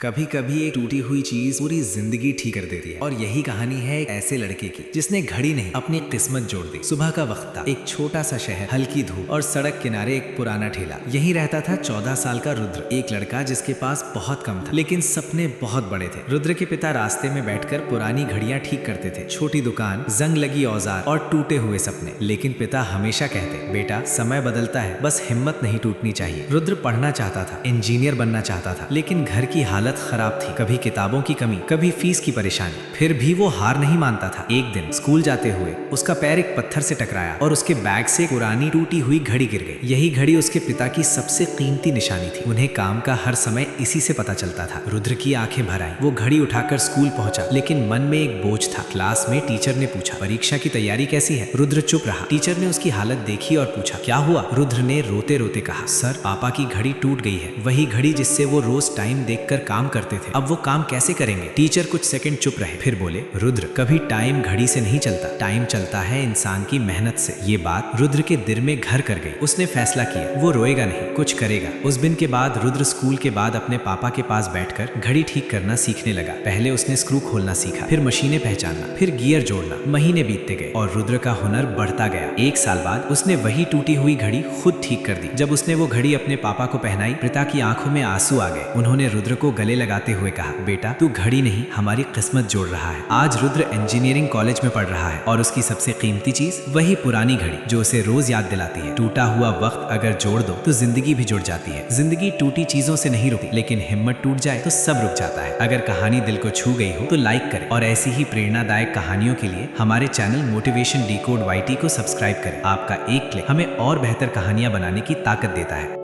कभी कभी एक टूटी हुई चीज पूरी जिंदगी ठीक कर देती है। और यही कहानी है एक ऐसे लड़के की जिसने घड़ी नहीं अपनी किस्मत जोड़ दी। सुबह का वक्त था, एक छोटा सा शहर, हल्की धूप और सड़क किनारे एक पुराना ठेला। यहीं रहता था 14 साल का रुद्र, एक लड़का जिसके पास बहुत कम था लेकिन सपने बहुत बड़े थे। रुद्र के पिता रास्ते में बैठकर पुरानी घड़ियां ठीक करते थे, छोटी दुकान, जंग लगी औजार और टूटे हुए सपने। लेकिन पिता हमेशा कहते, बेटा समय बदलता है, बस हिम्मत नहीं टूटनी चाहिए। रुद्र पढ़ना चाहता था, इंजीनियर बनना चाहता था, लेकिन घर की हालत खराब थी। कभी किताबों की कमी, कभी फीस की परेशानी। फिर भी वो हार नहीं मानता था। एक दिन स्कूल जाते हुए उसका पैर एक पत्थर से टकराया और उसके बैग से पुरानी टूटी हुई घड़ी गिर गई। यही घड़ी उसके पिता की सबसे कीमती निशानी थी। उन्हें काम का हर समय इसी से पता चलता था। रुद्र की आंखें भर आईं। वो घड़ी उठाकर स्कूल पहुंचा, लेकिन मन में एक बोझ था। क्लास में टीचर ने पूछा, परीक्षा की तैयारी कैसी है? रुद्र चुप रहा। टीचर ने उसकी हालत देखी और पूछा, क्या हुआ? रुद्र ने रोते रोते कहा, सर पापा की घड़ी टूट गई है, वही घड़ी जिससे वो रोज टाइम देखकर काम करते थे। अब वो काम कैसे करेंगे? टीचर कुछ सेकंड चुप रहे, फिर बोले, रुद्र कभी टाइम घड़ी से नहीं चलता, टाइम चलता है इंसान की मेहनत से। ये बात रुद्र के दिल में घर कर गई। उसने फैसला किया, वो रोएगा नहीं, कुछ करेगा। उस दिन के बाद रुद्र स्कूल के बाद अपने पापा के पास बैठकर घड़ी ठीक करना सीखने लगा। पहले उसने स्क्रू खोलना सीखा, फिर मशीनें पहचानना, फिर गियर जोड़ना। महीने बीतते गए और रुद्र का हुनर बढ़ता गया। एक साल बाद उसने वही टूटी हुई घड़ी खुद ठीक कर दी। जब उसने वो घड़ी अपने पापा को पहनाई, पिता की आंखों में आंसू आ गए। उन्होंने रुद्र को गले लगाते हुए कहा, बेटा तू घड़ी नहीं हमारी किस्मत जोड़ रहा है। आज रुद्र इंजीनियरिंग कॉलेज में पढ़ रहा है और उसकी सबसे कीमती चीज वही पुरानी घड़ी जो उसे रोज याद दिलाती है, टूटा हुआ वक्त अगर जोड़ दो तो जिंदगी भी जुड़ जाती है। जिंदगी टूटी चीजों से नहीं रुकती, लेकिन हिम्मत टूट जाए तो सब रुक जाता है। अगर कहानी दिल को छू गई हो तो लाइक करें और ऐसी ही प्रेरणादायक कहानियों के लिए हमारे चैनल मोटिवेशन डिकोड YT को सब्सक्राइब करें। आपका एक क्लिक हमें और बेहतर कहानियां बनाने की ताकत देता है।